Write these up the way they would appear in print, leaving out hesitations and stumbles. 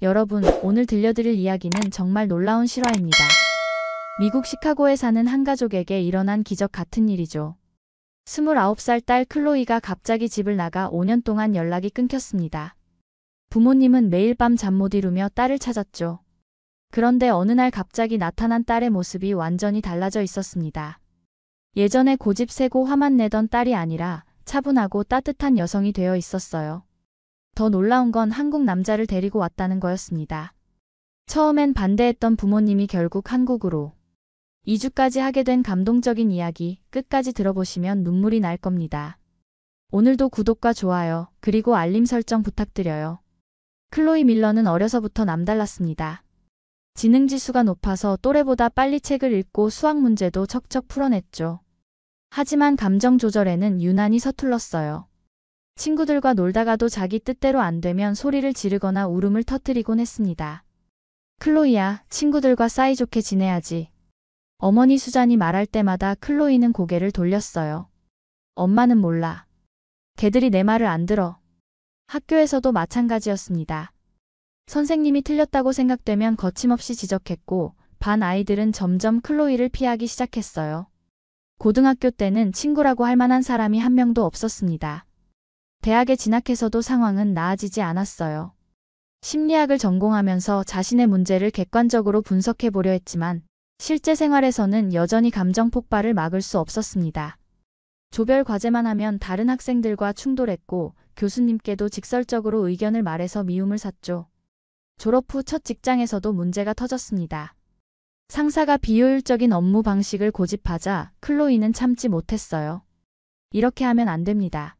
여러분, 오늘 들려드릴 이야기는 정말 놀라운 실화입니다. 미국 시카고에 사는 한 가족에게 일어난 기적 같은 일이죠. 29살 딸 클로이가 갑자기 집을 나가 5년 동안 연락이 끊겼습니다. 부모님은 매일 밤 잠 못 이루며 딸을 찾았죠. 그런데 어느 날 갑자기 나타난 딸의 모습이 완전히 달라져 있었습니다. 예전에 고집세고 화만 내던 딸이 아니라 차분하고 따뜻한 여성이 되어 있었어요. 더 놀라운 건 한국 남자를 데리고 왔다는 거였습니다. 처음엔 반대했던 부모님이 결국 한국으로 이주까지 하게 된 감동적인 이야기, 끝까지 들어보시면 눈물이 날 겁니다. 오늘도 구독과 좋아요, 그리고 알림 설정 부탁드려요. 클로이 밀러는 어려서부터 남달랐습니다. 지능지수가 높아서 또래보다 빨리 책을 읽고 수학 문제도 척척 풀어냈죠. 하지만 감정 조절에는 유난히 서툴렀어요. 친구들과 놀다가도 자기 뜻대로 안 되면 소리를 지르거나 울음을 터뜨리곤 했습니다. 클로이야, 친구들과 사이좋게 지내야지. 어머니 수잔이 말할 때마다 클로이는 고개를 돌렸어요. 엄마는 몰라. 걔들이 내 말을 안 들어. 학교에서도 마찬가지였습니다. 선생님이 틀렸다고 생각되면 거침없이 지적했고, 반 아이들은 점점 클로이를 피하기 시작했어요. 고등학교 때는 친구라고 할 만한 사람이 한 명도 없었습니다. 대학에 진학해서도 상황은 나아지지 않았어요. 심리학을 전공하면서 자신의 문제를 객관적으로 분석해 보려 했지만 실제 생활에서는 여전히 감정 폭발을 막을 수 없었습니다. 조별 과제만 하면 다른 학생들과 충돌했고 교수님께도 직설적으로 의견을 말해서 미움을 샀죠. 졸업 후 첫 직장에서도 문제가 터졌습니다. 상사가 비효율적인 업무 방식을 고집하자 클로이는 참지 못했어요. 이렇게 하면 안 됩니다.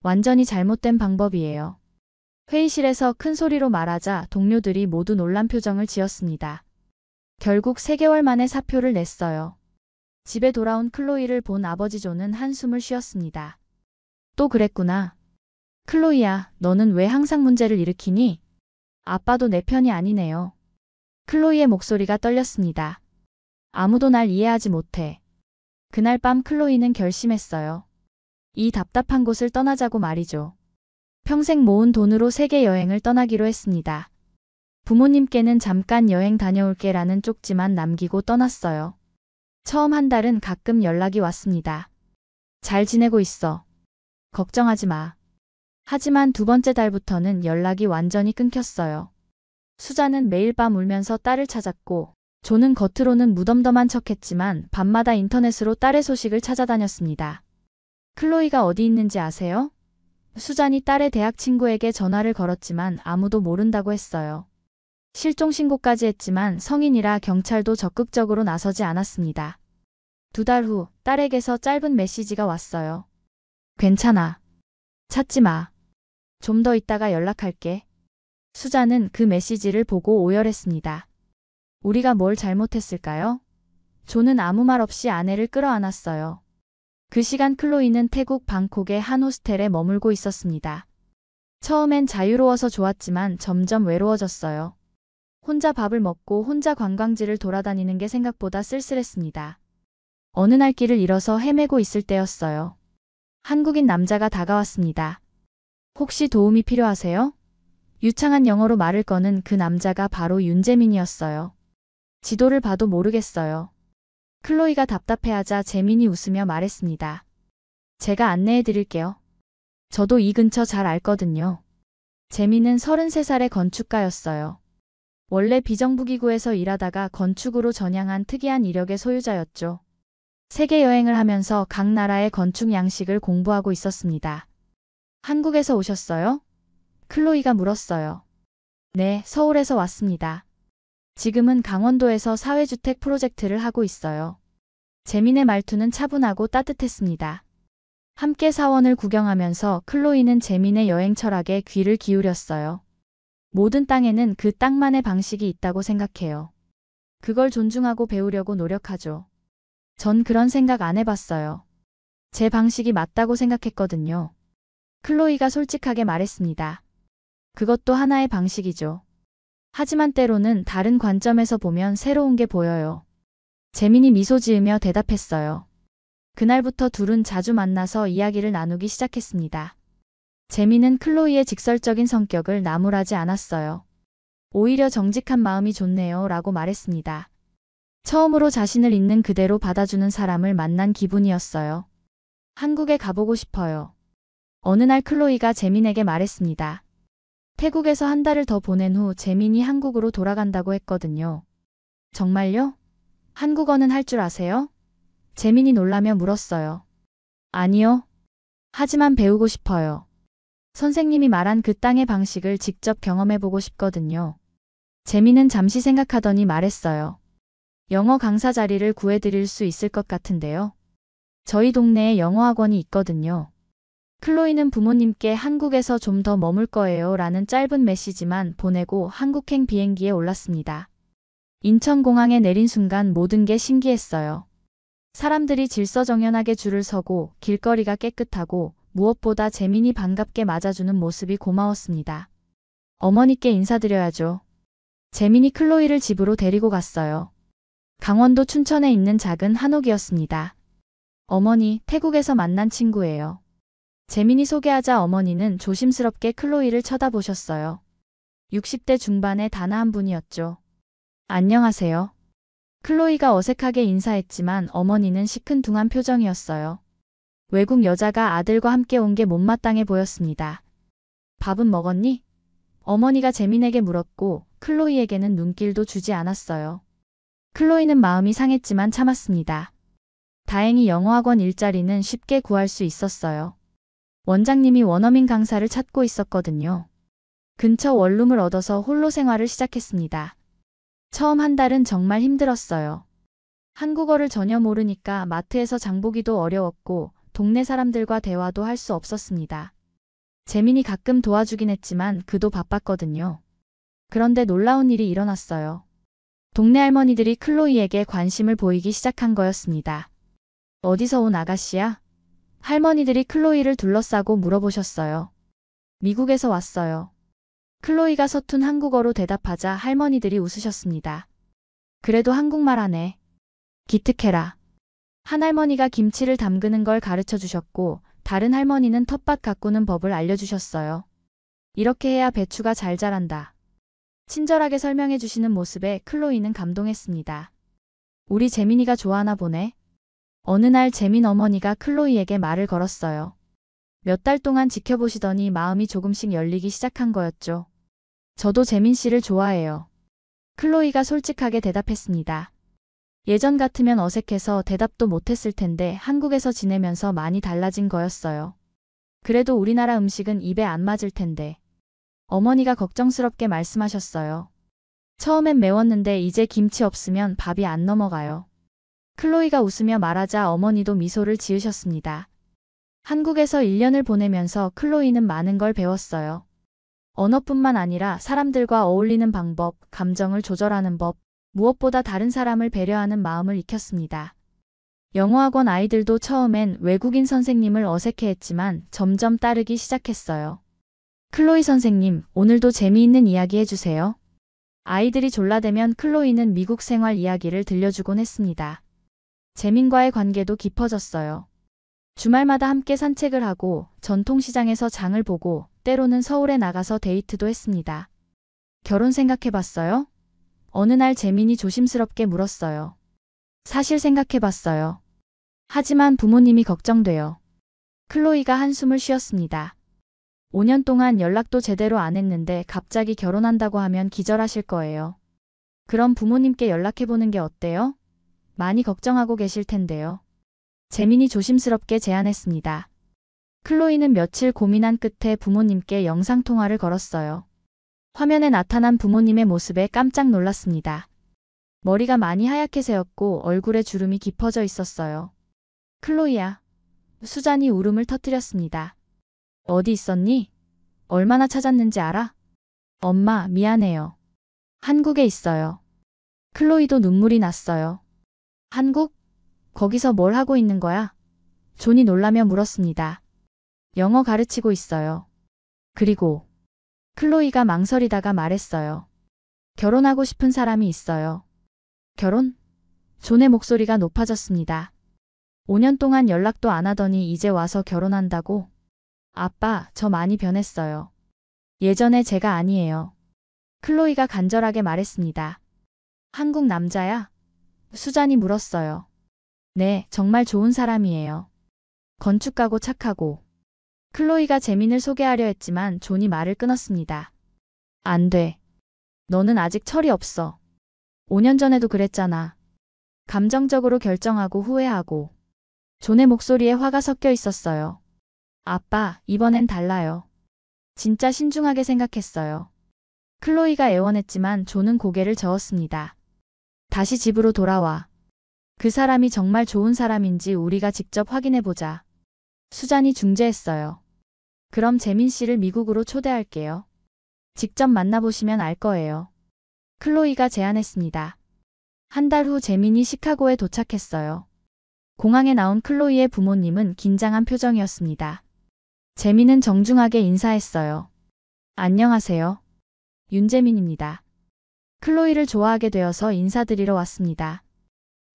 완전히 잘못된 방법이에요. 회의실에서 큰 소리로 말하자 동료들이 모두 놀란 표정을 지었습니다. 결국 3개월 만에 사표를 냈어요. 집에 돌아온 클로이를 본 아버지 존은 한숨을 쉬었습니다. 또 그랬구나. 클로이야, 너는 왜 항상 문제를 일으키니? 아빠도 내 편이 아니네요. 클로이의 목소리가 떨렸습니다. 아무도 날 이해하지 못해. 그날 밤 클로이는 결심했어요. 이 답답한 곳을 떠나자고 말이죠. 평생 모은 돈으로 세계 여행을 떠나기로 했습니다. 부모님께는 잠깐 여행 다녀올게라는 쪽지만 남기고 떠났어요. 처음 한 달은 가끔 연락이 왔습니다. 잘 지내고 있어. 걱정하지 마. 하지만 2번째 달부터는 연락이 완전히 끊겼어요. 수잔은 매일 밤 울면서 딸을 찾았고, 존은 겉으로는 무덤덤한 척했지만 밤마다 인터넷으로 딸의 소식을 찾아다녔습니다. 클로이가 어디 있는지 아세요? 수잔이 딸의 대학 친구에게 전화를 걸었지만 아무도 모른다고 했어요. 실종 신고까지 했지만 성인이라 경찰도 적극적으로 나서지 않았습니다. 2달 후 딸에게서 짧은 메시지가 왔어요. 괜찮아. 찾지 마. 좀 더 있다가 연락할게. 수잔은 그 메시지를 보고 오열했습니다. 우리가 뭘 잘못했을까요? 존은 아무 말 없이 아내를 끌어안았어요. 그 시간 클로이는 태국 방콕의 한 호스텔에 머물고 있었습니다. 처음엔 자유로워서 좋았지만 점점 외로워졌어요. 혼자 밥을 먹고 혼자 관광지를 돌아다니는 게 생각보다 쓸쓸했습니다. 어느 날 길을 잃어서 헤매고 있을 때였어요. 한국인 남자가 다가왔습니다. 혹시 도움이 필요하세요? 유창한 영어로 말을 거는 그 남자가 바로 윤재민이었어요. 지도를 봐도 모르겠어요. 클로이가 답답해하자 재민이 웃으며 말했습니다. 제가 안내해 드릴게요. 저도 이 근처 잘 알거든요. 재민은 33살의 건축가였어요. 원래 비정부기구에서 일하다가 건축으로 전향한 특이한 이력의 소유자였죠. 세계 여행을 하면서 각 나라의 건축 양식을 공부하고 있었습니다. 한국에서 오셨어요? 클로이가 물었어요. 네, 서울에서 왔습니다. 지금은 강원도에서 사회주택 프로젝트를 하고 있어요. 재민의 말투는 차분하고 따뜻했습니다. 함께 사원을 구경하면서 클로이는 재민의 여행 철학에 귀를 기울였어요. 모든 땅에는 그 땅만의 방식이 있다고 생각해요. 그걸 존중하고 배우려고 노력하죠. 전 그런 생각 안 해봤어요. 제 방식이 맞다고 생각했거든요. 클로이가 솔직하게 말했습니다. 그것도 하나의 방식이죠. 하지만 때로는 다른 관점에서 보면 새로운 게 보여요. 재민이 미소 지으며 대답했어요. 그날부터 둘은 자주 만나서 이야기를 나누기 시작했습니다. 재민은 클로이의 직설적인 성격을 나무라지 않았어요. 오히려 정직한 마음이 좋네요 라고 말했습니다. 처음으로 자신을 있는 그대로 받아주는 사람을 만난 기분이었어요. 한국에 가보고 싶어요. 어느 날 클로이가 재민에게 말했습니다. 태국에서 한 달을 더 보낸 후 재민이 한국으로 돌아간다고 했거든요. 정말요? 한국어는 할 줄 아세요? 재민이 놀라며 물었어요. 아니요. 하지만 배우고 싶어요. 선생님이 말한 그 땅의 방식을 직접 경험해보고 싶거든요. 재민은 잠시 생각하더니 말했어요. 영어 강사 자리를 구해드릴 수 있을 것 같은데요. 저희 동네에 영어학원이 있거든요. 클로이는 부모님께 한국에서 좀 더 머물 거예요 라는 짧은 메시지만 보내고 한국행 비행기에 올랐습니다. 인천공항에 내린 순간 모든 게 신기했어요. 사람들이 질서정연하게 줄을 서고 길거리가 깨끗하고 무엇보다 재민이 반갑게 맞아주는 모습이 고마웠습니다. 어머니께 인사드려야죠. 재민이 클로이를 집으로 데리고 갔어요. 강원도 춘천에 있는 작은 한옥이었습니다. 어머니, 태국에서 만난 친구예요. 재민이 소개하자 어머니는 조심스럽게 클로이를 쳐다보셨어요. 60대 중반의 단아한 분이었죠. 안녕하세요. 클로이가 어색하게 인사했지만 어머니는 시큰둥한 표정이었어요. 외국 여자가 아들과 함께 온 게 못마땅해 보였습니다. 밥은 먹었니? 어머니가 재민에게 물었고 클로이에게는 눈길도 주지 않았어요. 클로이는 마음이 상했지만 참았습니다. 다행히 영어학원 일자리는 쉽게 구할 수 있었어요. 원장님이 원어민 강사를 찾고 있었거든요. 근처 원룸을 얻어서 홀로 생활을 시작했습니다. 처음 한 달은 정말 힘들었어요. 한국어를 전혀 모르니까 마트에서 장보기도 어려웠고 동네 사람들과 대화도 할 수 없었습니다. 재민이 가끔 도와주긴 했지만 그도 바빴거든요. 그런데 놀라운 일이 일어났어요. 동네 할머니들이 클로이에게 관심을 보이기 시작한 거였습니다. 어디서 온 아가씨야? 할머니들이 클로이를 둘러싸고 물어보셨어요. 미국에서 왔어요. 클로이가 서툰 한국어로 대답하자 할머니들이 웃으셨습니다. 그래도 한국말 하네. 기특해라. 한 할머니가 김치를 담그는 걸 가르쳐 주셨고 다른 할머니는 텃밭 가꾸는 법을 알려주셨어요. 이렇게 해야 배추가 잘 자란다. 친절하게 설명해 주시는 모습에 클로이는 감동했습니다. 우리 재민이가 좋아하나 보네. 어느 날 재민 어머니가 클로이에게 말을 걸었어요. 몇 달 동안 지켜보시더니 마음이 조금씩 열리기 시작한 거였죠. 저도 재민 씨를 좋아해요. 클로이가 솔직하게 대답했습니다. 예전 같으면 어색해서 대답도 못했을 텐데 한국에서 지내면서 많이 달라진 거였어요. 그래도 우리나라 음식은 입에 안 맞을 텐데. 어머니가 걱정스럽게 말씀하셨어요. 처음엔 매웠는데 이제 김치 없으면 밥이 안 넘어가요. 클로이가 웃으며 말하자 어머니도 미소를 지으셨습니다. 한국에서 1년을 보내면서 클로이는 많은 걸 배웠어요. 언어뿐만 아니라 사람들과 어울리는 방법, 감정을 조절하는 법, 무엇보다 다른 사람을 배려하는 마음을 익혔습니다. 영어학원 아이들도 처음엔 외국인 선생님을 어색해했지만 점점 따르기 시작했어요. 클로이 선생님, 오늘도 재미있는 이야기 해주세요. 아이들이 졸라대면 클로이는 미국 생활 이야기를 들려주곤 했습니다. 재민과의 관계도 깊어졌어요. 주말마다 함께 산책을 하고 전통시장에서 장을 보고 때로는 서울에 나가서 데이트도 했습니다. 결혼 생각해봤어요? 어느 날 재민이 조심스럽게 물었어요. 사실 생각해봤어요. 하지만 부모님이 걱정돼요. 클로이가 한숨을 쉬었습니다. 5년 동안 연락도 제대로 안 했는데 갑자기 결혼한다고 하면 기절하실 거예요. 그럼 부모님께 연락해보는 게 어때요? 많이 걱정하고 계실 텐데요. 재민이 조심스럽게 제안했습니다. 클로이는 며칠 고민한 끝에 부모님께 영상통화를 걸었어요. 화면에 나타난 부모님의 모습에 깜짝 놀랐습니다. 머리가 많이 하얗게 새었고 얼굴에 주름이 깊어져 있었어요. 클로이야. 수잔이 울음을 터뜨렸습니다. 어디 있었니? 얼마나 찾았는지 알아? 엄마, 미안해요. 한국에 있어요. 클로이도 눈물이 났어요. 한국? 거기서 뭘 하고 있는 거야? 존이 놀라며 물었습니다. 영어 가르치고 있어요. 그리고 클로이가 망설이다가 말했어요. 결혼하고 싶은 사람이 있어요. 결혼? 존의 목소리가 높아졌습니다. 5년 동안 연락도 안 하더니 이제 와서 결혼한다고? 아빠, 저 많이 변했어요. 예전에 제가 아니에요. 클로이가 간절하게 말했습니다. 한국 남자야? 수잔이 물었어요. 네, 정말 좋은 사람이에요. 건축가고 착하고. 클로이가 재민을 소개하려 했지만 존이 말을 끊었습니다. 안 돼. 너는 아직 철이 없어. 5년 전에도 그랬잖아. 감정적으로 결정하고 후회하고. 존의 목소리에 화가 섞여 있었어요. 아빠, 이번엔 달라요. 진짜 신중하게 생각했어요. 클로이가 애원했지만 존은 고개를 저었습니다. 다시 집으로 돌아와. 그 사람이 정말 좋은 사람인지 우리가 직접 확인해보자. 수잔이 중재했어요. 그럼 재민 씨를 미국으로 초대할게요. 직접 만나보시면 알 거예요. 클로이가 제안했습니다. 한 달 후 재민이 시카고에 도착했어요. 공항에 나온 클로이의 부모님은 긴장한 표정이었습니다. 재민은 정중하게 인사했어요. 안녕하세요. 윤재민입니다. 클로이를 좋아하게 되어서 인사드리러 왔습니다.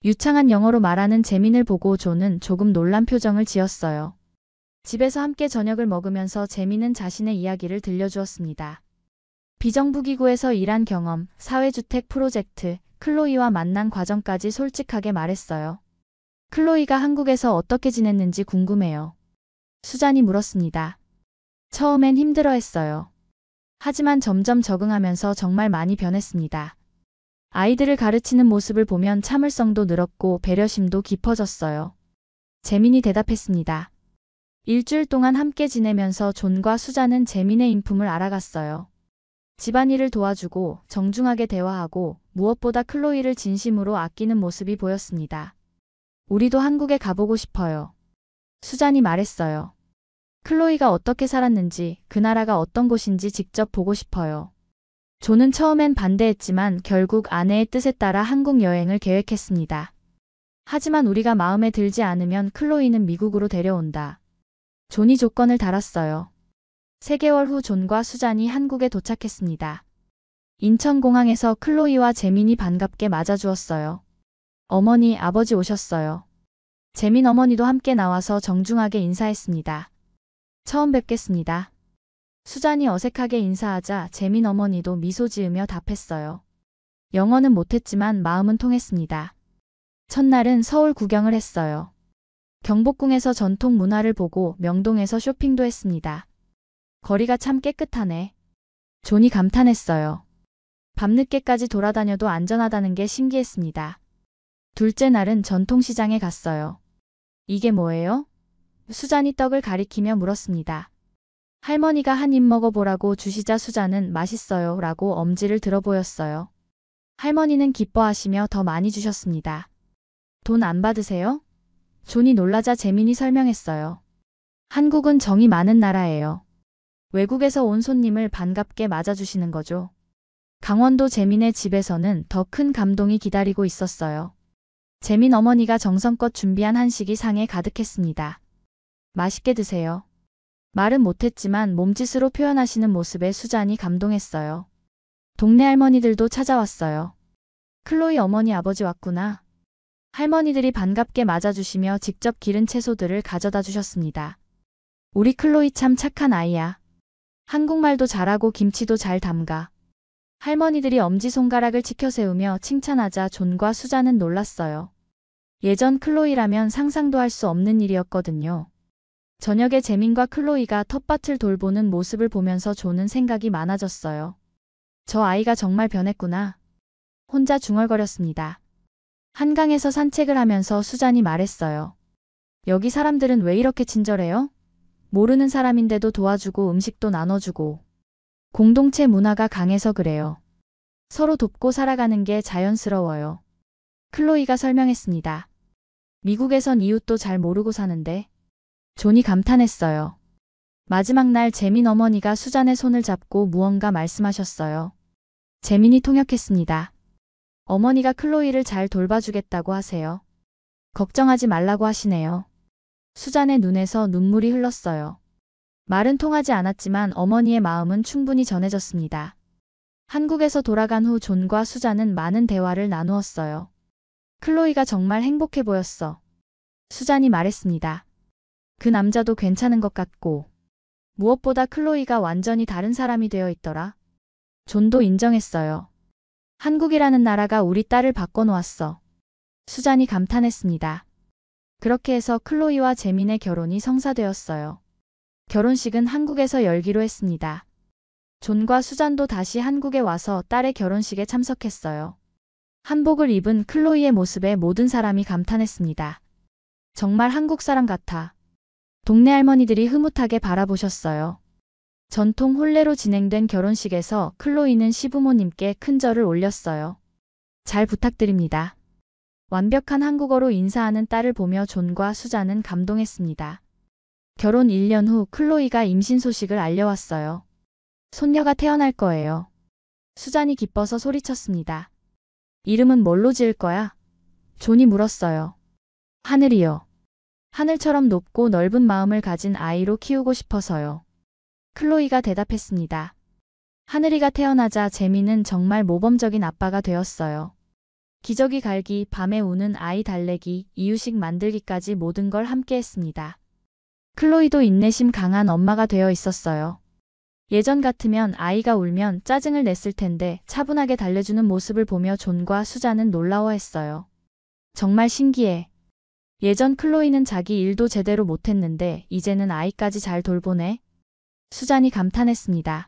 유창한 영어로 말하는 재민을 보고 존은 조금 놀란 표정을 지었어요. 집에서 함께 저녁을 먹으면서 재민은 자신의 이야기를 들려주었습니다. 비정부기구에서 일한 경험, 사회주택 프로젝트, 클로이와 만난 과정까지 솔직하게 말했어요. 클로이가 한국에서 어떻게 지냈는지 궁금해요. 수잔이 물었습니다. 처음엔 힘들어했어요. 하지만 점점 적응하면서 정말 많이 변했습니다. 아이들을 가르치는 모습을 보면 참을성도 늘었고 배려심도 깊어졌어요. 재민이 대답했습니다. 일주일 동안 함께 지내면서 존과 수잔은 재민의 인품을 알아갔어요. 집안일을 도와주고 정중하게 대화하고 무엇보다 클로이를 진심으로 아끼는 모습이 보였습니다. 우리도 한국에 가보고 싶어요. 수잔이 말했어요. 클로이가 어떻게 살았는지, 그 나라가 어떤 곳인지 직접 보고 싶어요. 존은 처음엔 반대했지만 결국 아내의 뜻에 따라 한국 여행을 계획했습니다. 하지만 우리가 마음에 들지 않으면 클로이는 미국으로 데려온다. 존이 조건을 달았어요. 3개월 후 존과 수잔이 한국에 도착했습니다. 인천공항에서 클로이와 재민이 반갑게 맞아주었어요. 어머니, 아버지 오셨어요. 재민 어머니도 함께 나와서 정중하게 인사했습니다. 처음 뵙겠습니다. 수잔이 어색하게 인사하자 재민 어머니도 미소 지으며 답했어요. 영어는 못했지만 마음은 통했습니다. 첫날은 서울 구경을 했어요. 경복궁에서 전통 문화를 보고 명동에서 쇼핑도 했습니다. 거리가 참 깨끗하네. 존이 감탄했어요. 밤늦게까지 돌아다녀도 안전하다는 게 신기했습니다. 둘째 날은 전통시장에 갔어요. 이게 뭐예요? 수잔이 떡을 가리키며 물었습니다. 할머니가 한 입 먹어보라고 주시자 수잔은 맛있어요 라고 엄지를 들어 보였어요. 할머니는 기뻐하시며 더 많이 주셨습니다. 돈 안 받으세요? 존이 놀라자 재민이 설명했어요. 한국은 정이 많은 나라예요. 외국에서 온 손님을 반갑게 맞아주시는 거죠. 강원도 재민의 집에서는 더 큰 감동이 기다리고 있었어요. 재민 어머니가 정성껏 준비한 한식이 상에 가득했습니다. 맛있게 드세요. 말은 못했지만 몸짓으로 표현하시는 모습에 수잔이 감동했어요. 동네 할머니들도 찾아왔어요. 클로이 어머니 아버지 왔구나. 할머니들이 반갑게 맞아주시며 직접 기른 채소들을 가져다 주셨습니다. 우리 클로이 참 착한 아이야. 한국말도 잘하고 김치도 잘 담가. 할머니들이 엄지손가락을 치켜세우며 칭찬하자 존과 수잔은 놀랐어요. 예전 클로이라면 상상도 할 수 없는 일이었거든요. 저녁에 재민과 클로이가 텃밭을 돌보는 모습을 보면서 존은 생각이 많아졌어요. 저 아이가 정말 변했구나. 혼자 중얼거렸습니다. 한강에서 산책을 하면서 수잔이 말했어요. 여기 사람들은 왜 이렇게 친절해요? 모르는 사람인데도 도와주고 음식도 나눠주고. 공동체 문화가 강해서 그래요. 서로 돕고 살아가는 게 자연스러워요. 클로이가 설명했습니다. 미국에선 이웃도 잘 모르고 사는데. 존이 감탄했어요. 마지막 날 재민 어머니가 수잔의 손을 잡고 무언가 말씀하셨어요. 재민이 통역했습니다. 어머니가 클로이를 잘 돌봐주겠다고 하세요. 걱정하지 말라고 하시네요. 수잔의 눈에서 눈물이 흘렀어요. 말은 통하지 않았지만 어머니의 마음은 충분히 전해졌습니다. 한국에서 돌아간 후 존과 수잔은 많은 대화를 나누었어요. 클로이가 정말 행복해 보였어. 수잔이 말했습니다. 그 남자도 괜찮은 것 같고. 무엇보다 클로이가 완전히 다른 사람이 되어 있더라. 존도 인정했어요. 한국이라는 나라가 우리 딸을 바꿔놓았어. 수잔이 감탄했습니다. 그렇게 해서 클로이와 재민의 결혼이 성사되었어요. 결혼식은 한국에서 열기로 했습니다. 존과 수잔도 다시 한국에 와서 딸의 결혼식에 참석했어요. 한복을 입은 클로이의 모습에 모든 사람이 감탄했습니다. 정말 한국 사람 같아. 동네 할머니들이 흐뭇하게 바라보셨어요. 전통 혼례로 진행된 결혼식에서 클로이는 시부모님께 큰 절을 올렸어요. 잘 부탁드립니다. 완벽한 한국어로 인사하는 딸을 보며 존과 수잔은 감동했습니다. 결혼 1년 후 클로이가 임신 소식을 알려왔어요. 손녀가 태어날 거예요. 수잔이 기뻐서 소리쳤습니다. 이름은 뭘로 지을 거야? 존이 물었어요. 하늘이요. 하늘처럼 높고 넓은 마음을 가진 아이로 키우고 싶어서요. 클로이가 대답했습니다. 하늘이가 태어나자 재민은 정말 모범적인 아빠가 되었어요. 기저귀 갈기, 밤에 우는 아이 달래기, 이유식 만들기까지 모든 걸 함께 했습니다. 클로이도 인내심 강한 엄마가 되어 있었어요. 예전 같으면 아이가 울면 짜증을 냈을 텐데 차분하게 달래주는 모습을 보며 존과 수잔은 놀라워했어요. 정말 신기해. 예전 클로이는 자기 일도 제대로 못했는데 이제는 아이까지 잘 돌보네. 수잔이 감탄했습니다.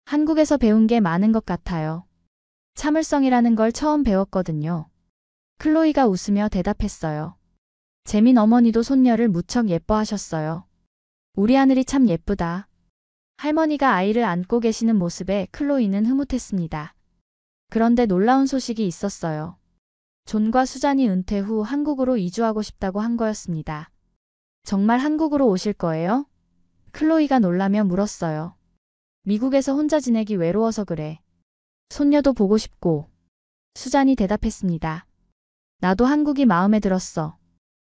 한국에서 배운 게 많은 것 같아요. 참을성이라는 걸 처음 배웠거든요. 클로이가 웃으며 대답했어요. 재민 어머니도 손녀를 무척 예뻐하셨어요. 우리 하늘이 참 예쁘다. 할머니가 아이를 안고 계시는 모습에 클로이는 흐뭇했습니다. 그런데 놀라운 소식이 있었어요. 존과 수잔이 은퇴 후 한국으로 이주하고 싶다고 한 거였습니다. 정말 한국으로 오실 거예요? 클로이가 놀라며 물었어요. 미국에서 혼자 지내기 외로워서 그래. 손녀도 보고 싶고. 수잔이 대답했습니다. 나도 한국이 마음에 들었어.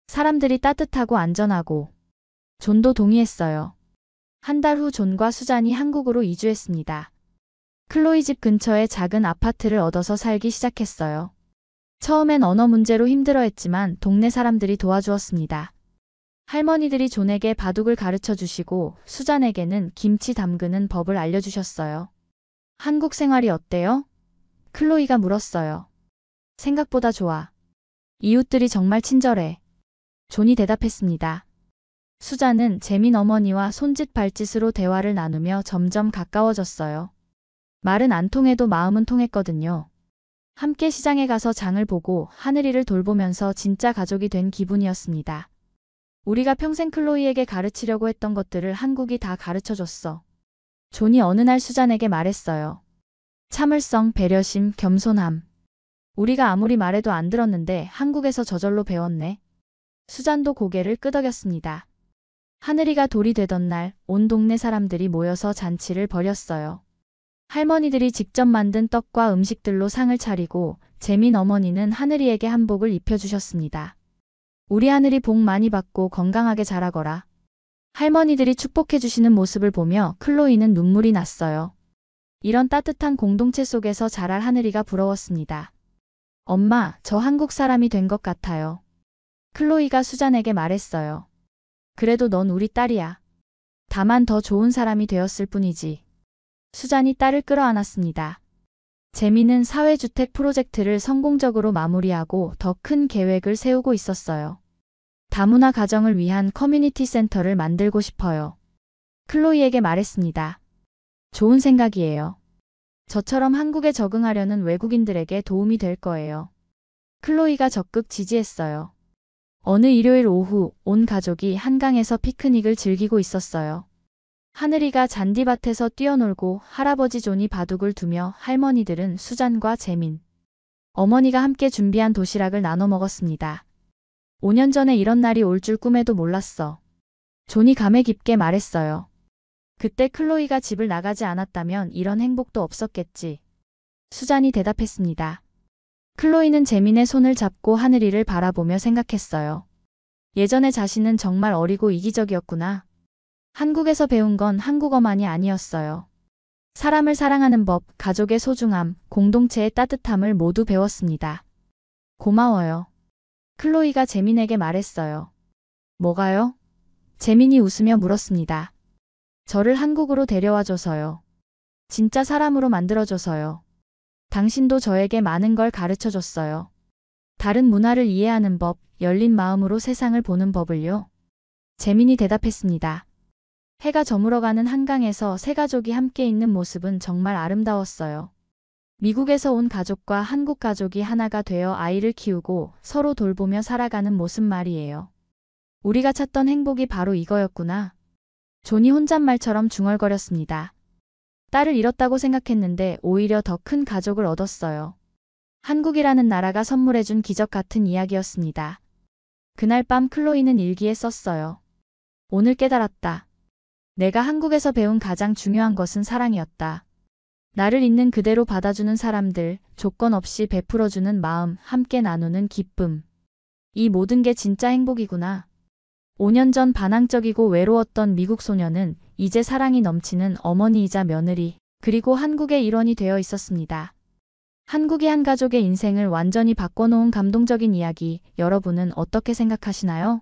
사람들이 따뜻하고 안전하고. 존도 동의했어요. 한 달 후 존과 수잔이 한국으로 이주했습니다. 클로이 집 근처에 작은 아파트를 얻어서 살기 시작했어요. 처음엔 언어 문제로 힘들어했지만 동네 사람들이 도와주었습니다. 할머니들이 존에게 바둑을 가르쳐 주시고 수잔에게는 김치 담그는 법을 알려주셨어요. 한국 생활이 어때요? 클로이가 물었어요. 생각보다 좋아. 이웃들이 정말 친절해. 존이 대답했습니다. 수잔은 재민 어머니와 손짓 발짓으로 대화를 나누며 점점 가까워졌어요. 말은 안 통해도 마음은 통했거든요. 함께 시장에 가서 장을 보고 하늘이를 돌보면서 진짜 가족이 된 기분이었습니다. 우리가 평생 클로이에게 가르치려고 했던 것들을 한국이 다 가르쳐줬어. 존이 어느 날 수잔에게 말했어요. 참을성, 배려심, 겸손함. 우리가 아무리 말해도 안 들었는데 한국에서 저절로 배웠네. 수잔도 고개를 끄덕였습니다. 하늘이가 돌이 되던 날 온 동네 사람들이 모여서 잔치를 벌였어요. 할머니들이 직접 만든 떡과 음식들로 상을 차리고 재민 어머니는 하늘이에게 한복을 입혀주셨습니다. 우리 하늘이 복 많이 받고 건강하게 자라거라. 할머니들이 축복해주시는 모습을 보며 클로이는 눈물이 났어요. 이런 따뜻한 공동체 속에서 자랄 하늘이가 부러웠습니다. 엄마, 저 한국 사람이 된 것 같아요. 클로이가 수잔에게 말했어요. 그래도 넌 우리 딸이야. 다만 더 좋은 사람이 되었을 뿐이지. 수잔이 딸을 끌어안았습니다. 재민은 사회주택 프로젝트를 성공적으로 마무리하고 더 큰 계획을 세우고 있었어요. 다문화 가정을 위한 커뮤니티 센터를 만들고 싶어요. 클로이에게 말했습니다. 좋은 생각이에요. 저처럼 한국에 적응하려는 외국인들에게 도움이 될 거예요. 클로이가 적극 지지했어요. 어느 일요일 오후 온 가족이 한강에서 피크닉을 즐기고 있었어요. 하늘이가 잔디밭에서 뛰어놀고 할아버지 존이 바둑을 두며 할머니들은 수잔과 재민, 어머니가 함께 준비한 도시락을 나눠 먹었습니다. 5년 전에 이런 날이 올 줄 꿈에도 몰랐어. 존이 감회 깊게 말했어요. 그때 클로이가 집을 나가지 않았다면 이런 행복도 없었겠지. 수잔이 대답했습니다. 클로이는 재민의 손을 잡고 하늘이를 바라보며 생각했어요. 예전의 자신은 정말 어리고 이기적이었구나. 한국에서 배운 건 한국어만이 아니었어요. 사람을 사랑하는 법, 가족의 소중함, 공동체의 따뜻함을 모두 배웠습니다. 고마워요. 클로이가 재민에게 말했어요. 뭐가요? 재민이 웃으며 물었습니다. 저를 한국으로 데려와줘서요. 진짜 사람으로 만들어줘서요. 당신도 저에게 많은 걸 가르쳐줬어요. 다른 문화를 이해하는 법, 열린 마음으로 세상을 보는 법을요. 재민이 대답했습니다. 해가 저물어가는 한강에서 세 가족이 함께 있는 모습은 정말 아름다웠어요. 미국에서 온 가족과 한국 가족이 하나가 되어 아이를 키우고 서로 돌보며 살아가는 모습 말이에요. 우리가 찾던 행복이 바로 이거였구나. 존이 혼잣말처럼 중얼거렸습니다. 딸을 잃었다고 생각했는데 오히려 더 큰 가족을 얻었어요. 한국이라는 나라가 선물해준 기적 같은 이야기였습니다. 그날 밤 클로이는 일기에 썼어요. 오늘 깨달았다. 내가 한국에서 배운 가장 중요한 것은 사랑이었다. 나를 있는 그대로 받아주는 사람들, 조건 없이 베풀어주는 마음, 함께 나누는 기쁨. 이 모든 게 진짜 행복이구나. 5년 전 반항적이고 외로웠던 미국 소녀는 이제 사랑이 넘치는 어머니이자 며느리, 그리고 한국의 일원이 되어 있었습니다. 한국이 한 가족의 인생을 완전히 바꿔놓은 감동적인 이야기, 여러분은 어떻게 생각하시나요?